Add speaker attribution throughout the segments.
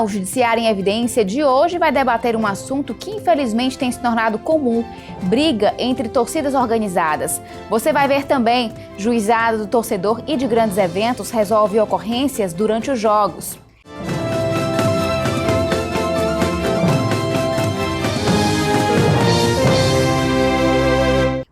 Speaker 1: o Judiciário em Evidência de hoje vai debater um assunto que infelizmente tem se tornado comum: briga entre torcidas organizadas. Você vai ver também: juizado do torcedor e de grandes eventos resolve ocorrências durante os jogos.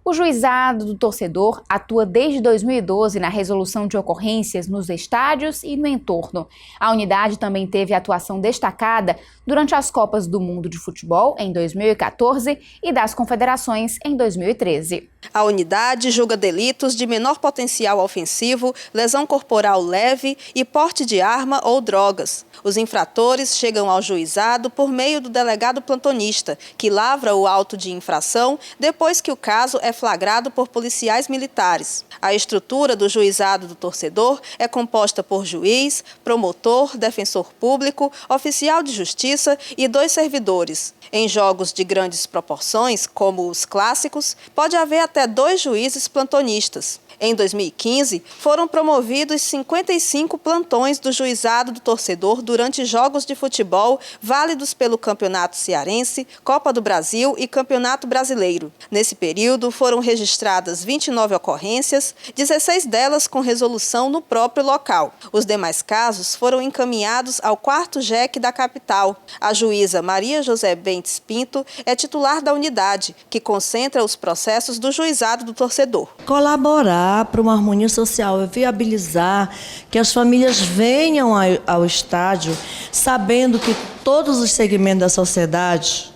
Speaker 1: O Juizado do Torcedor atua desde 2012 na resolução de ocorrências nos estádios e no entorno. A unidade também teve atuação destacada durante as Copas do Mundo de Futebol em 2014 e das Confederações em 2013.
Speaker 2: A unidade julga delitos de menor potencial ofensivo, lesão corporal leve e porte de arma ou drogas. Os infratores chegam ao juizado por meio do delegado plantonista, que lavra o auto de infração depois que o caso é flagrado por policiais militares. A estrutura do Juizado do Torcedor é composta por juiz, promotor, defensor público, oficial de justiça e 2 servidores. Em jogos de grandes proporções, como os clássicos, pode haver até 2 juízes plantonistas. Em 2015, foram promovidos 55 plantões do Juizado do Torcedor durante jogos de futebol válidos pelo Campeonato Cearense, Copa do Brasil e Campeonato Brasileiro. Nesse período, foram registradas 29 ocorrências, 16 delas com resolução no próprio local. Os demais casos foram encaminhados ao 4º JEC da capital. A juíza Maria José Bentes Pinto é titular da unidade, que concentra os processos do Juizado do Torcedor.
Speaker 3: Colaborar para uma harmonia social, viabilizar que as famílias venham ao estádio sabendo que todos os segmentos da sociedade,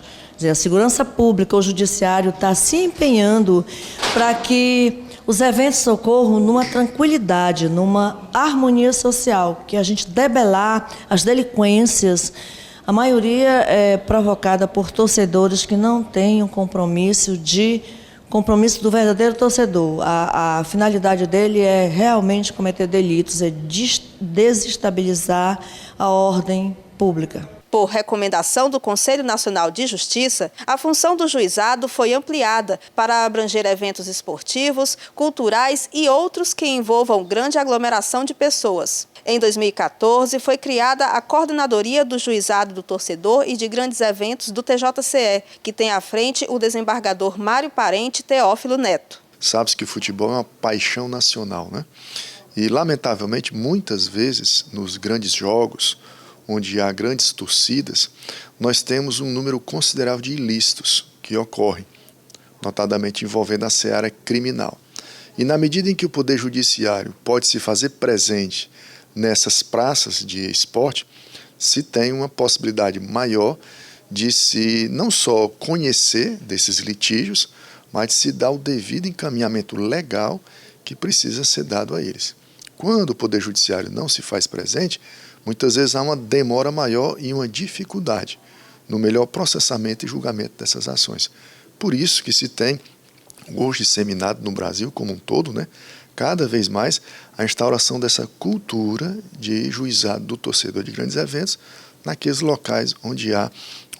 Speaker 3: a segurança pública, o judiciário está se empenhando para que os eventos ocorram numa tranquilidade, numa harmonia social, que a gente debelar as delinquências. A maioria é provocada por torcedores que não têm um compromisso do verdadeiro torcedor. A finalidade dele é realmente cometer delitos, é desestabilizar a ordem pública.
Speaker 2: Por recomendação do Conselho Nacional de Justiça, a função do juizado foi ampliada para abranger eventos esportivos, culturais e outros que envolvam grande aglomeração de pessoas. Em 2014, foi criada a Coordenadoria do Juizado do Torcedor e de Grandes Eventos do TJCE, que tem à frente o desembargador Mário Parente Teófilo Neto.
Speaker 4: Sabe-se que o futebol é uma paixão nacional, né? E, lamentavelmente, muitas vezes, nos grandes jogos, onde há grandes torcidas, nós temos um número considerável de ilícitos que ocorrem, notadamente envolvendo a seara criminal. E na medida em que o Poder Judiciário pode se fazer presente nessas praças de esporte, se tem uma possibilidade maior de se não só conhecer desses litígios, mas de se dar o devido encaminhamento legal que precisa ser dado a eles. Quando o Poder Judiciário não se faz presente, muitas vezes há uma demora maior e uma dificuldade no melhor processamento e julgamento dessas ações. Por isso que se tem hoje disseminado no Brasil como um todo, né, cada vez mais a instauração dessa cultura de juizado do torcedor de grandes eventos naqueles locais onde há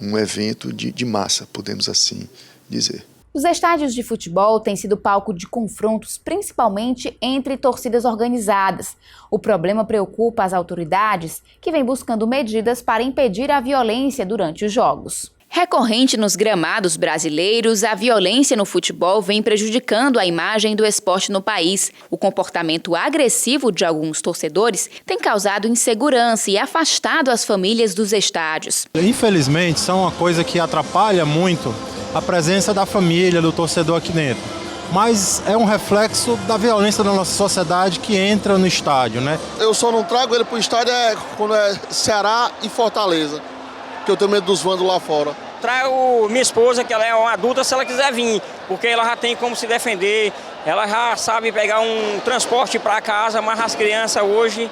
Speaker 4: um evento de massa, podemos assim dizer.
Speaker 1: Os estádios de futebol têm sido palco de confrontos, principalmente entre torcidas organizadas. O problema preocupa as autoridades, que vêm buscando medidas para impedir a violência durante os jogos. Recorrente nos gramados brasileiros, a violência no futebol vem prejudicando a imagem do esporte no país. O comportamento agressivo de alguns torcedores tem causado insegurança e afastado as famílias dos estádios.
Speaker 5: Infelizmente, são uma coisa que atrapalha muito a presença da família, do torcedor aqui dentro. Mas é um reflexo da violência da nossa sociedade que entra no estádio, né?
Speaker 6: Eu só não trago ele para o estádio quando é Ceará e Fortaleza, que eu tenho medo dos vândalos lá fora.
Speaker 7: Trago minha esposa, que ela é uma adulta, se ela quiser vir, porque ela já tem como se defender, ela já sabe pegar um transporte para casa, mas as crianças hoje,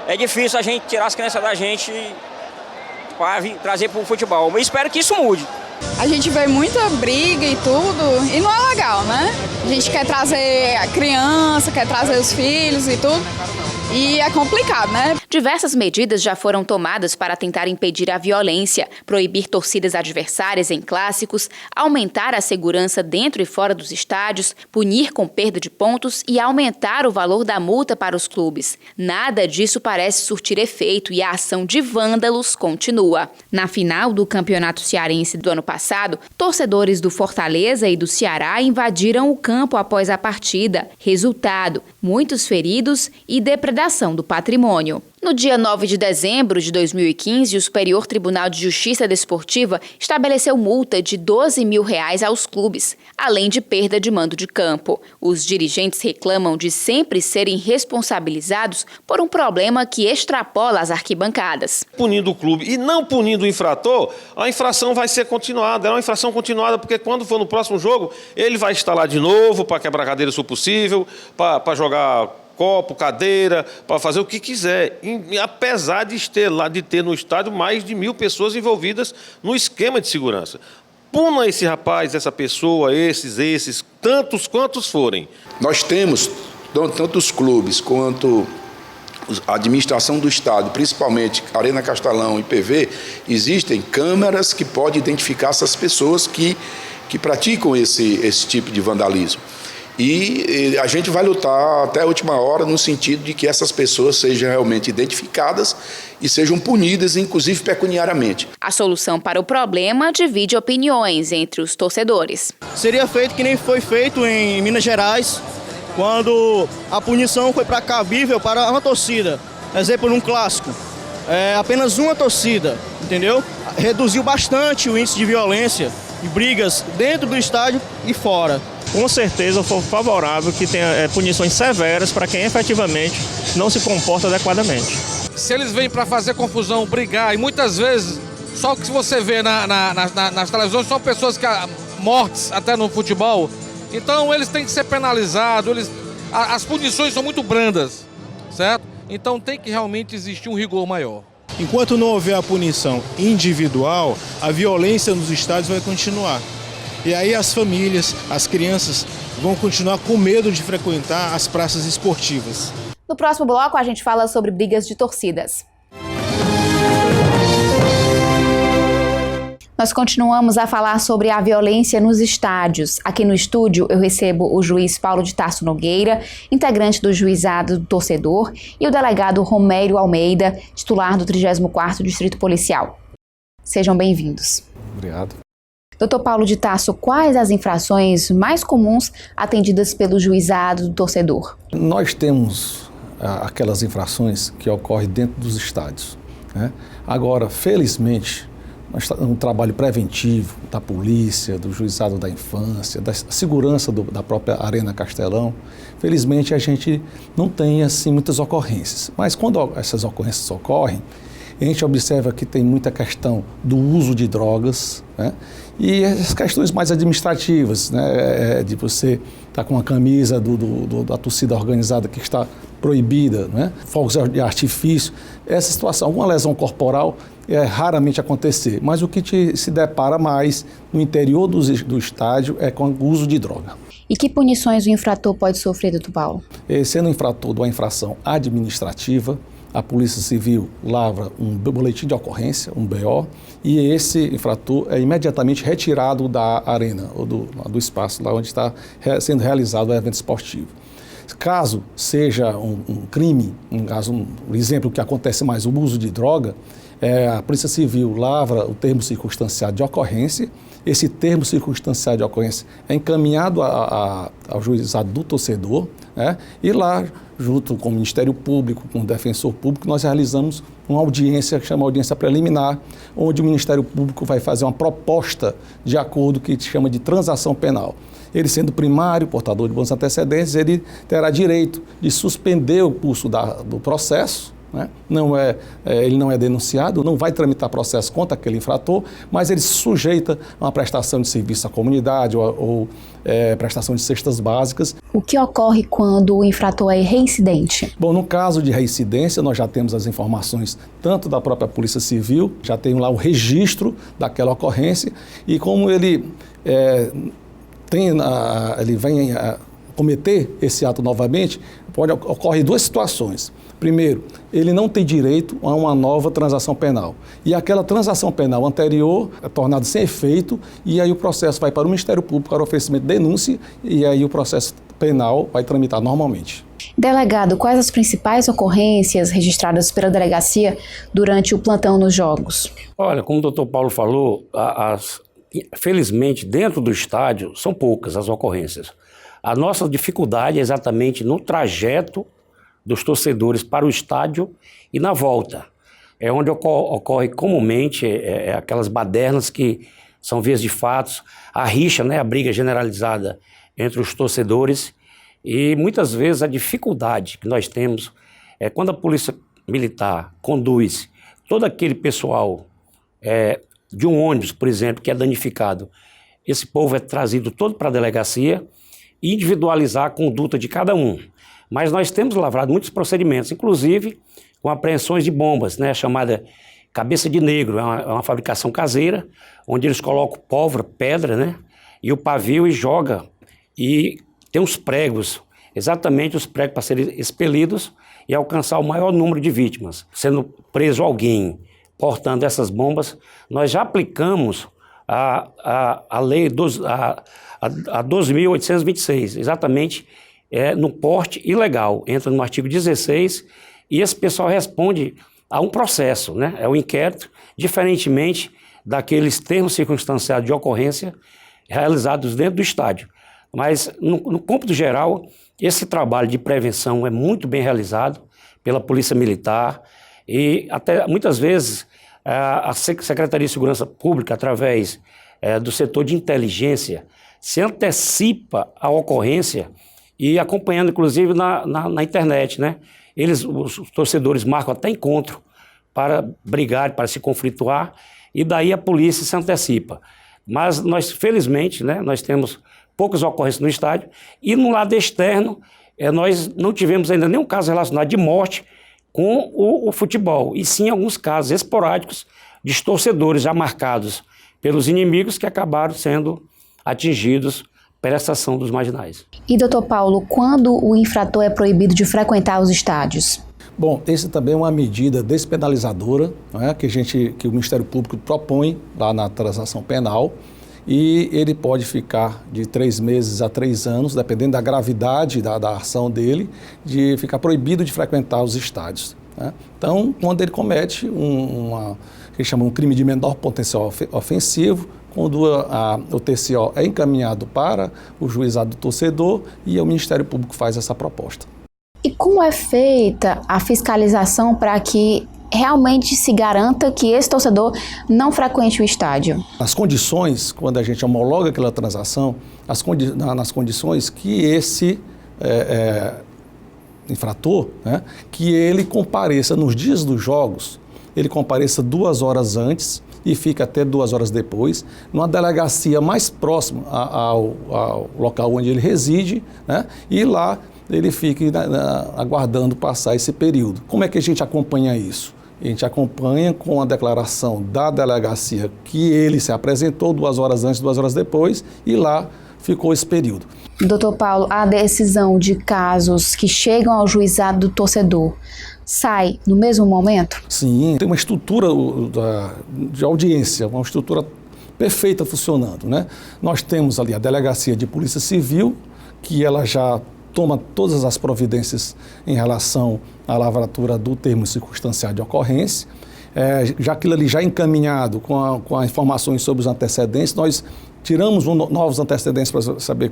Speaker 7: é difícil a gente tirar as crianças da gente para trazer para o futebol. Eu espero que isso mude.
Speaker 8: A gente vê muita briga e tudo, e não é legal, né? A gente quer trazer a criança, quer trazer os filhos e tudo, E é complicado, né?
Speaker 1: Diversas medidas já foram tomadas para tentar impedir a violência, proibir torcidas adversárias em clássicos, aumentar a segurança dentro e fora dos estádios, punir com perda de pontos e aumentar o valor da multa para os clubes. Nada disso parece surtir efeito e a ação de vândalos continua. Na final do Campeonato Cearense do ano passado, torcedores do Fortaleza e do Ceará invadiram o campo após a partida. Resultado: muitos feridos e depredação do patrimônio. No dia 9 de dezembro de 2015, o Superior Tribunal de Justiça Desportiva estabeleceu multa de R$12 mil aos clubes, além de perda de mando de campo. Os dirigentes reclamam de sempre serem responsabilizados por um problema que extrapola as arquibancadas.
Speaker 9: Punindo o clube e não punindo o infrator, a infração vai ser continuada. É uma infração continuada porque quando for no próximo jogo, ele vai estar lá de novo para quebrar cadeira se for possível, para jogar copo, cadeira, para fazer o que quiser. E, apesar de ter no estádio mais de 1.000 pessoas envolvidas no esquema de segurança. Puna esse rapaz, essa pessoa, esses, tantos quantos forem.
Speaker 10: Nós temos, tanto os clubes quanto a administração do estádio, principalmente Arena Castelão e PV, existem câmeras que podem identificar essas pessoas que praticam esse tipo de vandalismo. E a gente vai lutar até a última hora no sentido de que essas pessoas sejam realmente identificadas e sejam punidas, inclusive pecuniariamente.
Speaker 1: A solução para o problema divide opiniões entre os torcedores.
Speaker 11: Seria feito que nem foi feito em Minas Gerais, quando a punição foi cabível para uma torcida. Exemplo, num clássico, apenas uma torcida, entendeu? Reduziu bastante o índice de violência e brigas dentro do estádio e fora.
Speaker 12: Com certeza for favorável que tenha punições severas para quem efetivamente não se comporta adequadamente.
Speaker 13: Se eles vêm para fazer confusão, brigar, e muitas vezes só o que você vê nas televisões são pessoas mortes até no futebol, então eles têm que ser penalizados, as punições são muito brandas, certo? Então tem que realmente existir um rigor maior.
Speaker 5: Enquanto não houver a punição individual, a violência nos estádios vai continuar. E aí as famílias, as crianças vão continuar com medo de frequentar as praças esportivas.
Speaker 1: No próximo bloco, a gente fala sobre brigas de torcidas. Nós continuamos a falar sobre a violência nos estádios. Aqui no estúdio eu recebo o juiz Paulo de Tarso Nogueira, integrante do Juizado do Torcedor, e o delegado Romério Almeida, titular do 34º Distrito Policial. Sejam bem-vindos.
Speaker 14: Obrigado.
Speaker 1: Doutor Paulo de Tarso, quais as infrações mais comuns atendidas pelo Juizado do Torcedor?
Speaker 14: Nós temos aquelas infrações que ocorrem dentro dos estádios, né? Agora, felizmente, nós um trabalho preventivo da polícia, do Juizado da Infância, da segurança da própria Arena Castelão. Felizmente, a gente não tem assim muitas ocorrências. Mas quando essas ocorrências ocorrem, a gente observa que tem muita questão do uso de drogas, né? E as questões mais administrativas, né? De você estar com uma camisa da torcida organizada que está proibida, né? Fogos de artifício. Essa situação, alguma lesão corporal raramente acontecer, mas o que se depara mais no interior do estádio é com o uso de droga.
Speaker 1: E que punições o infrator pode sofrer, doutor Paulo?
Speaker 14: Sendo infrator de uma infração administrativa, a Polícia Civil lavra um boletim de ocorrência, um BO, e esse infrator é imediatamente retirado da arena, ou do espaço lá onde está sendo realizado o evento esportivo. Caso seja um crime, um exemplo que acontece mais, o uso de droga, a Polícia Civil lavra o termo circunstanciado de ocorrência. Esse termo circunstanciado de ocorrência é encaminhado ao Juizado do Torcedor, né? E lá, junto com o Ministério Público, com o Defensor Público, nós realizamos uma audiência que chama audiência preliminar, onde o Ministério Público vai fazer uma proposta de acordo que se chama de transação penal. Ele sendo primário, portador de bons antecedentes, ele terá direito de suspender o curso do processo, né? Ele não é denunciado, não vai tramitar processo contra aquele infrator, mas ele se sujeita a uma prestação de serviço à comunidade ou prestação de cestas básicas.
Speaker 1: O que ocorre quando o infrator é reincidente?
Speaker 14: Bom, no caso de reincidência, nós já temos as informações tanto da própria Polícia Civil, já tem lá o registro daquela ocorrência, e como ele vem cometer esse ato novamente, ocorre duas situações. Primeiro, ele não tem direito a uma nova transação penal. E aquela transação penal anterior é tornada sem efeito, e aí o processo vai para o Ministério Público para oferecimento de denúncia, e aí o processo penal vai tramitar normalmente.
Speaker 1: Delegado, quais as principais ocorrências registradas pela delegacia durante o plantão nos jogos?
Speaker 15: Olha, como o doutor Paulo falou, felizmente dentro do estádio são poucas as ocorrências. A nossa dificuldade é exatamente no trajeto dos torcedores para o estádio e na volta. É onde ocorre comumente aquelas badernas que são vias de fatos, a rixa, né, a briga generalizada entre os torcedores, e muitas vezes a dificuldade que nós temos é quando a polícia militar conduz todo aquele pessoal de um ônibus, por exemplo, que é danificado. Esse povo é trazido todo para a delegacia e individualizar a conduta de cada um. Mas nós temos lavrado muitos procedimentos, inclusive com apreensões de bombas, né, chamada cabeça de negro, é uma fabricação caseira, onde eles colocam pólvora, pedra, né, e o pavio e joga, e tem uns pregos, exatamente os pregos para serem expelidos e alcançar o maior número de vítimas. Sendo preso alguém portando essas bombas, nós já aplicamos a lei 12.826, exatamente no porte ilegal, entra no artigo 16, e esse pessoal responde a um processo, né? É o inquérito, diferentemente daqueles termos circunstanciados de ocorrência realizados dentro do estádio. Mas, no cômputo geral, esse trabalho de prevenção é muito bem realizado pela Polícia Militar e até muitas vezes a Secretaria de Segurança Pública, através do setor de inteligência, se antecipa a ocorrência e acompanhando, inclusive, na internet, né? Os torcedores marcam até encontro para brigar, para se conflituar, e daí a polícia se antecipa. Mas nós, felizmente, né, nós temos poucas ocorrências no estádio, e no lado externo, nós não tivemos ainda nenhum caso relacionado de morte com o futebol, e sim alguns casos esporádicos de torcedores já marcados pelos inimigos que acabaram sendo atingidos pela essa ação dos marginais.
Speaker 1: E, doutor Paulo, quando o infrator é proibido de frequentar os estádios?
Speaker 14: Bom, esse também é uma medida despenalizadora, né, que o Ministério Público propõe lá na transação penal, e ele pode ficar de 3 meses a 3 anos, dependendo da gravidade da ação dele, de ficar proibido de frequentar os estádios, né? Então, quando ele comete que chama um crime de menor potencial ofensivo, quando o TCO é encaminhado para o juizado do torcedor e o Ministério Público faz essa proposta.
Speaker 1: E como é feita a fiscalização para que realmente se garanta que esse torcedor não frequente o estádio?
Speaker 14: As condições, quando a gente homologa aquela transação, nas condições que esse infrator, né, que ele compareça nos dias dos jogos, ele compareça 2 horas antes e fica até 2 horas depois, numa delegacia mais próxima ao local onde ele reside, né, e lá ele fique aguardando passar esse período. Como é que a gente acompanha isso? A gente acompanha com a declaração da delegacia que ele se apresentou 2 horas antes, 2 horas depois, e lá ficou esse período.
Speaker 1: Doutor Paulo, a decisão de casos que chegam ao juizado do torcedor sai no mesmo momento?
Speaker 14: Sim, tem uma estrutura de audiência, uma estrutura perfeita funcionando, né? Nós temos ali a Delegacia de Polícia Civil, que ela já toma todas as providências em relação à lavratura do termo circunstanciado de ocorrência. Já aquilo ali já encaminhado com as informações sobre os antecedentes, nós tiramos novos antecedentes para saber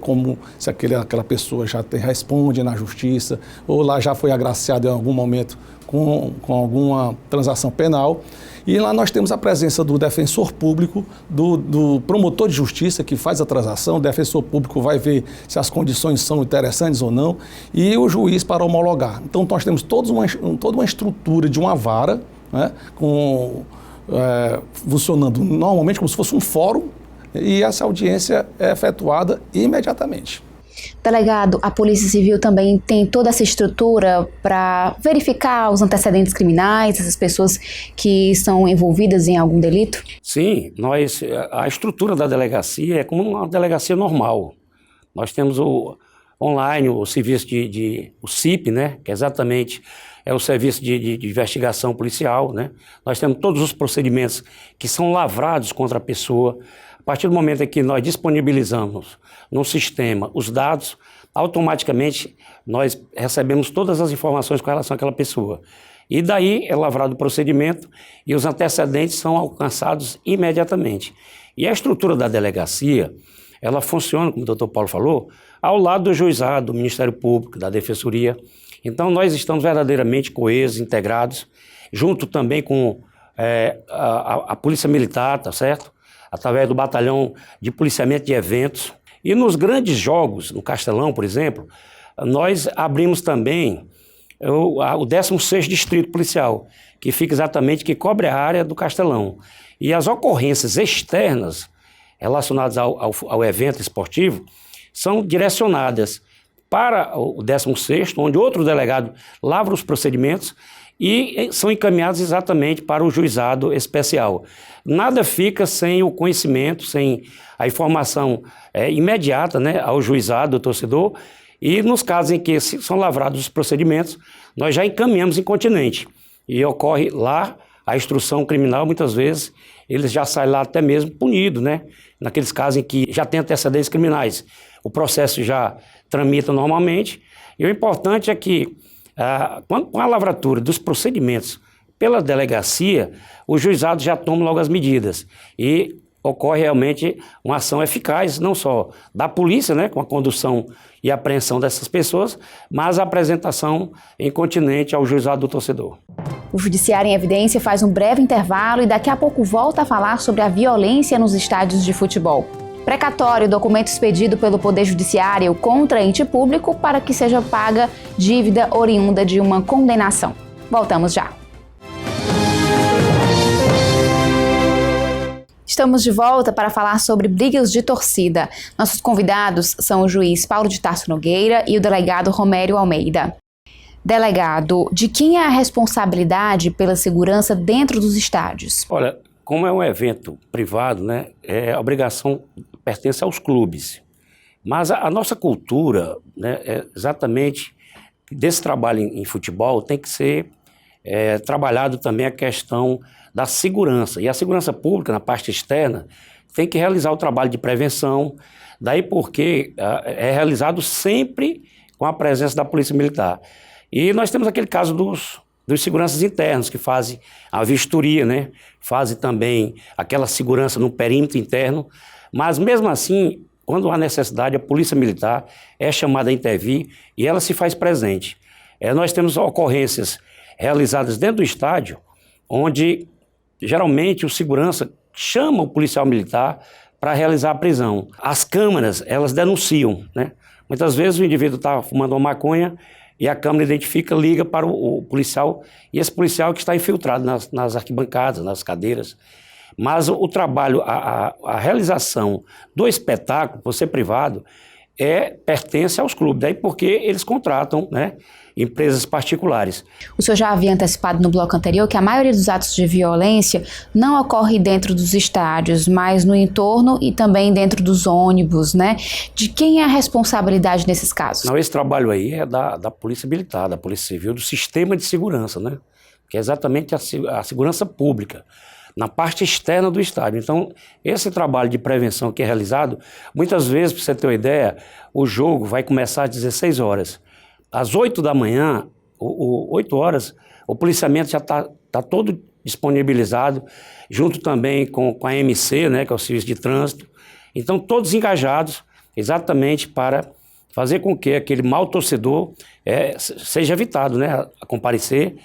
Speaker 14: se aquela pessoa já responde na justiça ou lá já foi agraciado em algum momento com alguma transação penal. E lá nós temos a presença do defensor público, do promotor de justiça que faz a transação. O defensor público vai ver se as condições são interessantes ou não, e o juiz para homologar. Então nós temos toda uma estrutura de uma vara, né, funcionando normalmente como se fosse um fórum, e essa audiência é efetuada imediatamente.
Speaker 1: Delegado, a Polícia Civil também tem toda essa estrutura para verificar os antecedentes criminais, essas pessoas que estão envolvidas em algum delito?
Speaker 15: Sim, a estrutura da delegacia é como uma delegacia normal. Nós temos online o serviço o CIP, né, que exatamente é o serviço de investigação policial, né? Nós temos todos os procedimentos que são lavrados contra a pessoa. A partir do momento em que nós disponibilizamos no sistema os dados, automaticamente nós recebemos todas as informações com relação àquela pessoa. E daí é lavrado o procedimento e os antecedentes são alcançados imediatamente. E a estrutura da delegacia, ela funciona, como o doutor Paulo falou, ao lado do juizado, do Ministério Público, da Defensoria. Então nós estamos verdadeiramente coesos, integrados, junto também com a Polícia Militar, tá certo? Através do Batalhão de Policiamento de Eventos. E nos grandes jogos, no Castelão, por exemplo, nós abrimos também o 16º Distrito Policial, que fica exatamente, que cobre a área do Castelão. E as ocorrências externas relacionadas ao evento esportivo são direcionadas para o 16º, onde outro delegado lavra os procedimentos e são encaminhados exatamente para o juizado especial. Nada fica sem o conhecimento, sem a informação imediata, né, ao juizado do torcedor, e nos casos em que são lavrados os procedimentos, nós já encaminhamos incontinente. E ocorre lá a instrução criminal, muitas vezes, eles já saem lá até mesmo punidos, né? Naqueles casos em que já tem antecedentes criminais. O processo já tramita normalmente. E o importante é que, com a lavratura dos procedimentos pela delegacia, o juizado já toma logo as medidas. E ocorre realmente uma ação eficaz, não só da polícia, né, com a condução e apreensão dessas pessoas, mas a apresentação incontinente ao juizado do torcedor.
Speaker 1: O Judiciário em Evidência faz um breve intervalo e daqui a pouco volta a falar sobre a violência nos estádios de futebol. Precatório, documento expedido pelo Poder Judiciário contra ente público para que seja paga dívida oriunda de uma condenação. Voltamos já. Estamos de volta para falar sobre brigas de torcida. Nossos convidados são o juiz Paulo de Tarso Nogueira e o delegado Romério Almeida. Delegado, de quem é a responsabilidade pela segurança dentro dos estádios?
Speaker 15: Olha, como é um evento privado, né, a obrigação pertence aos clubes. Mas a nossa cultura, né, é exatamente desse trabalho em futebol, tem que ser trabalhado também a questão da segurança. E a segurança pública, na parte externa, tem que realizar o trabalho de prevenção, daí porque é realizado sempre com a presença da Polícia Militar. E nós temos aquele caso dos seguranças internos, que fazem a vistoria, né? Fazem também aquela segurança no perímetro interno, mas mesmo assim, quando há necessidade, a Polícia Militar é chamada a intervir e ela se faz presente. Nós temos ocorrências realizadas dentro do estádio, onde geralmente o segurança chama o policial militar para realizar a prisão. As câmeras, elas denunciam, né? Muitas vezes o indivíduo está fumando uma maconha e a câmera identifica, liga para o policial, e esse policial que está infiltrado nas arquibancadas, nas cadeiras. Mas o trabalho, a realização do espetáculo, por ser privado, pertence aos clubes, daí porque eles contratam, né, empresas particulares.
Speaker 1: O senhor já havia antecipado no bloco anterior que a maioria dos atos de violência não ocorre dentro dos estádios, mas no entorno e também dentro dos ônibus, né? De quem é a responsabilidade nesses casos?
Speaker 15: Não, esse trabalho aí é da Polícia Militar, da Polícia Civil, do sistema de segurança, né? Que é exatamente a segurança pública, na parte externa do estádio. Então, esse trabalho de prevenção que é realizado, muitas vezes, para você ter uma ideia, o jogo vai começar às 16 horas. Às 8 da manhã, 8 horas, o policiamento já está todo disponibilizado, junto também com a MC, né, que é o Serviço de Trânsito. Então, todos engajados exatamente para fazer com que aquele mau torcedor seja evitado, né, a comparecer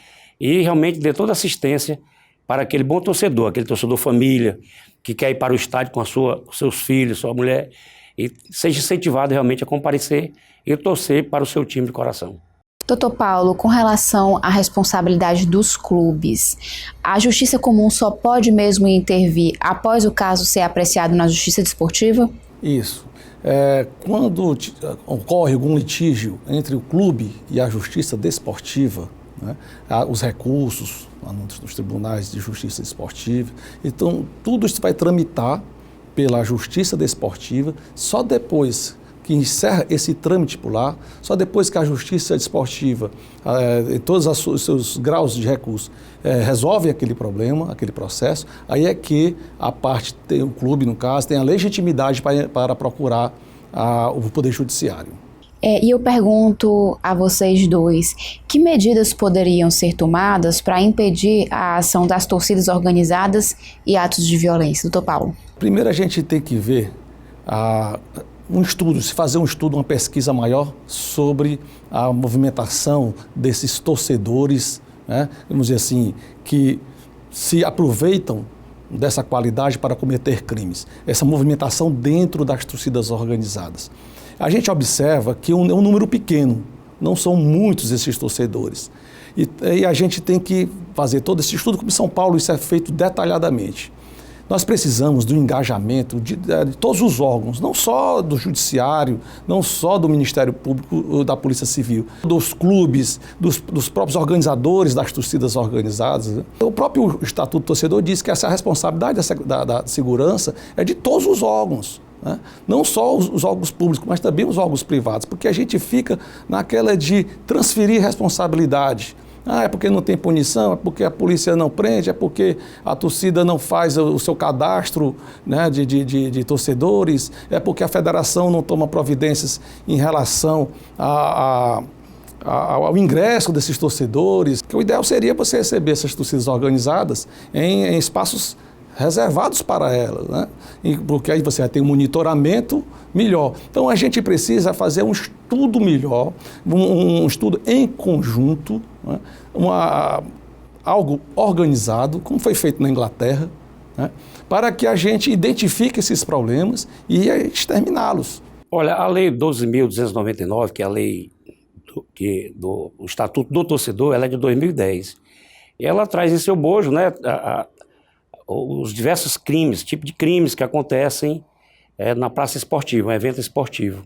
Speaker 15: e realmente dê toda assistência para aquele bom torcedor, aquele torcedor família, que quer ir para o estádio com seus filhos, sua mulher, e seja incentivado realmente a comparecer e torcer para o seu time de coração.
Speaker 1: Doutor Paulo, com relação à responsabilidade dos clubes, a Justiça Comum só pode mesmo intervir após o caso ser apreciado na Justiça Desportiva?
Speaker 14: Isso. Quando ocorre algum litígio entre o clube e a Justiça Desportiva, né, os recursos nos tribunais de justiça desportiva, então tudo isso vai tramitar pela Justiça Desportiva, só depois que encerra esse trâmite por lá, só depois que a Justiça Desportiva, em todos os seus graus de recurso, resolve aquele problema, aquele processo, aí é que a parte, o clube, no caso, tem a legitimidade para procurar o Poder Judiciário.
Speaker 1: E eu pergunto a vocês dois, que medidas poderiam ser tomadas para impedir a ação das torcidas organizadas e atos de violência? Doutor Paulo.
Speaker 14: Primeiro a gente tem que ver fazer um estudo, uma pesquisa maior sobre a movimentação desses torcedores, né, vamos dizer assim, que se aproveitam dessa qualidade para cometer crimes. Essa movimentação dentro das torcidas organizadas. A gente observa que é um número pequeno, não são muitos esses torcedores. E a gente tem que fazer todo esse estudo, como em São Paulo isso é feito detalhadamente. Nós precisamos do engajamento de todos os órgãos, não só do Judiciário, não só do Ministério Público, da Polícia Civil, dos clubes, dos próprios organizadores das torcidas organizadas. O próprio Estatuto do Torcedor diz que essa responsabilidade da segurança é de todos os órgãos. Né? Não só os órgãos públicos, mas também os órgãos privados, porque a gente fica naquela de transferir responsabilidade. É porque não tem punição, é porque a polícia não prende, é porque a torcida não faz o seu cadastro, né, de torcedores, é porque a federação não toma providências em relação ao ingresso desses torcedores. Que o ideal seria você receber essas torcidas organizadas em espaços reservados para elas, né? Porque aí você vai ter um monitoramento melhor. Então a gente precisa fazer um estudo melhor, um estudo em conjunto, né? Algo organizado, como foi feito na Inglaterra, né? Para que a gente identifique esses problemas e exterminá-los.
Speaker 15: Olha, a Lei 12.299, que é a lei do Estatuto do Torcedor, ela é de 2010. E ela traz em seu bojo, né, os diversos crimes, tipo de crimes que acontecem na praça esportiva, um evento esportivo.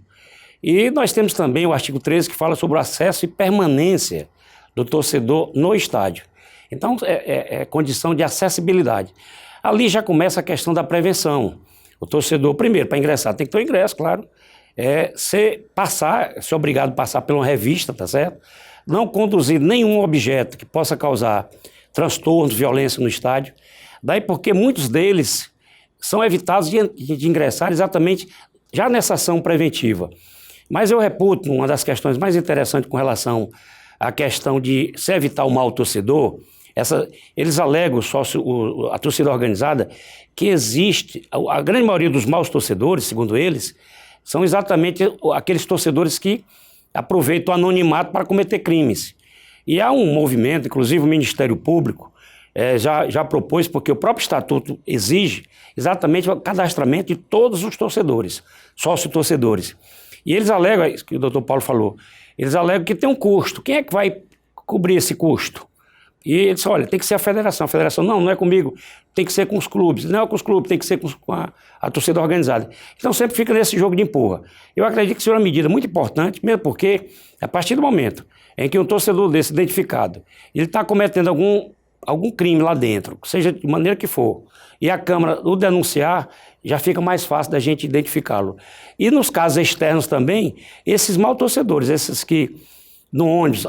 Speaker 15: E nós temos também o artigo 13 que fala sobre o acesso e permanência do torcedor no estádio. Então, é condição de acessibilidade. Ali já começa a questão da prevenção. O torcedor, primeiro, para ingressar, tem que ter o ingresso, claro. Ser obrigado a passar por uma revista, tá certo? Não conduzir nenhum objeto que possa causar transtornos, violência no estádio. Daí porque muitos deles são evitados de ingressar exatamente já nessa ação preventiva. Mas eu reputo uma das questões mais interessantes com relação à questão de se evitar o mal torcedor. Eles alegam, a torcida organizada, que existe, a grande maioria dos maus torcedores, segundo eles, são exatamente aqueles torcedores que aproveitam o anonimato para cometer crimes. E há um movimento, inclusive o Ministério Público, já propôs, porque o próprio Estatuto exige exatamente o cadastramento de todos os torcedores, sócio-torcedores. E eles alegam, isso que o doutor Paulo falou, eles alegam que tem um custo. Quem é que vai cobrir esse custo? E eles dizem, olha, tem que ser a federação. A federação, não é comigo, tem que ser com os clubes. Não é com os clubes, tem que ser com a torcida organizada. Então sempre fica nesse jogo de empurra. Eu acredito que isso é uma medida muito importante, mesmo porque, a partir do momento em que um torcedor desse identificado, ele está cometendo algum crime lá dentro, seja de maneira que for, e a Câmara o denunciar, já fica mais fácil da gente identificá-lo. E nos casos externos também, esses mal torcedores, esses que no ônibus,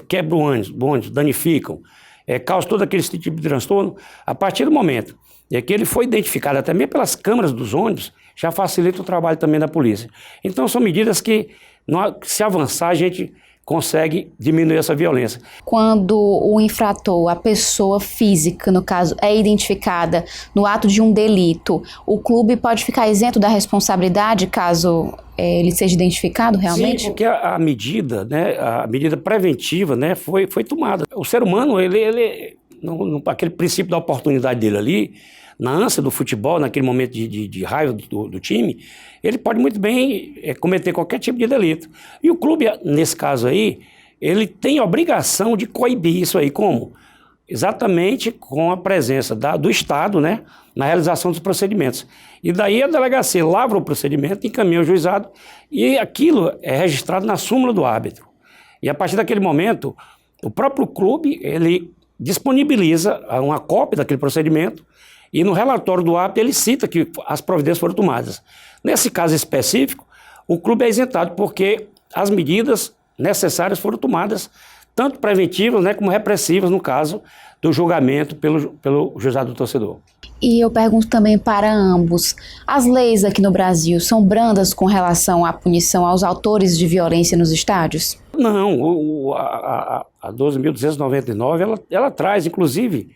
Speaker 15: quebram o ônibus, danificam, causam todo aquele tipo de transtorno, a partir do momento que ele foi identificado até mesmo pelas câmeras dos ônibus, já facilita o trabalho também da polícia. Então são medidas que, se avançar, a gente consegue diminuir essa violência.
Speaker 1: Quando o infrator, a pessoa física, no caso, é identificada no ato de um delito, o clube pode ficar isento da responsabilidade caso ele seja identificado realmente?
Speaker 15: Sim, porque a medida preventiva, né, foi tomada. O ser humano, aquele princípio da oportunidade dele ali, na ânsia do futebol, naquele momento de raiva do time, ele pode muito bem cometer qualquer tipo de delito. E o clube, nesse caso aí, ele tem a obrigação de coibir isso aí. Como? Exatamente com a presença do Estado, né, na realização dos procedimentos. E daí a delegacia lavra o procedimento, encaminha ao juizado, e aquilo é registrado na súmula do árbitro. E a partir daquele momento, o próprio clube, ele disponibiliza uma cópia daquele procedimento, e no relatório do árbitro ele cita que as providências foram tomadas. Nesse caso específico, o clube é isentado, porque as medidas necessárias foram tomadas, tanto preventivas, né, como repressivas, no caso do julgamento pelo juizado do torcedor.
Speaker 1: E eu pergunto também para ambos, as leis aqui no Brasil são brandas com relação à punição aos autores de violência nos estádios?
Speaker 15: Não, a 12.299, ela traz, inclusive,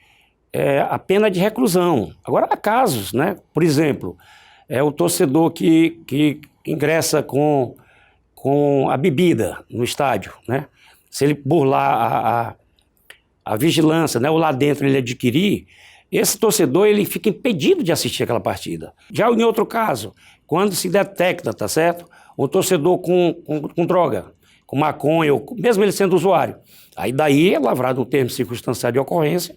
Speaker 15: a pena de reclusão. Agora, há casos, né? Por exemplo, o torcedor que ingressa com a bebida no estádio, né? Se ele burlar a vigilância, né? Ou lá dentro ele adquirir, esse torcedor ele fica impedido de assistir aquela partida. Já em outro caso, quando se detecta, tá certo? Um torcedor com droga, com maconha, ou mesmo ele sendo usuário, aí daí é lavrado um termo circunstancial de ocorrência,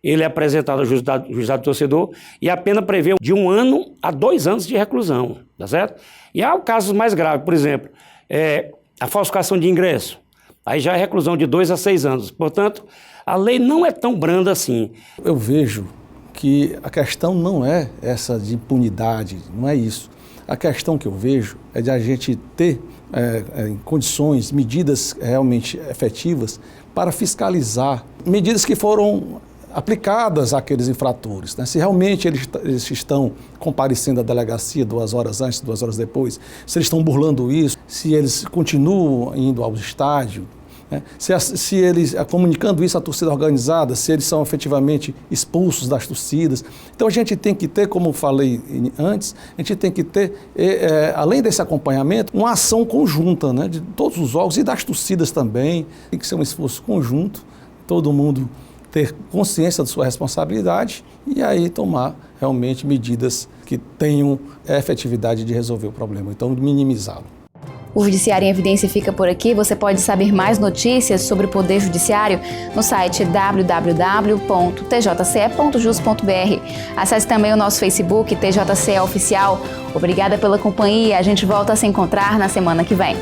Speaker 15: ele é apresentado ao juizado do torcedor e a pena prevê de 1 ano a 2 anos de reclusão, tá certo? E há casos mais graves, por exemplo, a falsificação de ingresso, aí já é reclusão de 2 a 6 anos. Portanto, a lei não é tão branda assim.
Speaker 14: Eu vejo que a questão não é essa de impunidade, não é isso. A questão que eu vejo é de a gente ter em condições, medidas realmente efetivas para fiscalizar, medidas que foram aplicadas àqueles infratores, né? Se realmente eles estão comparecendo à delegacia 2 horas antes, 2 horas depois, se eles estão burlando isso, se eles continuam indo ao estádio, né? Se eles, comunicando isso à torcida organizada, se eles são efetivamente expulsos das torcidas. Então a gente tem que ter, como falei antes, a gente tem que ter, além desse acompanhamento, uma ação conjunta, né? De todos os órgãos e das torcidas também. Tem que ser um esforço conjunto, todo mundo ter consciência da sua responsabilidade e aí tomar realmente medidas que tenham efetividade de resolver o problema, então minimizá-lo.
Speaker 1: O Judiciário em Evidência fica por aqui. Você pode saber mais notícias sobre o Poder Judiciário no site www.tjce.jus.br. Acesse também o nosso Facebook, TJCE Oficial. Obrigada pela companhia. A gente volta a se encontrar na semana que vem.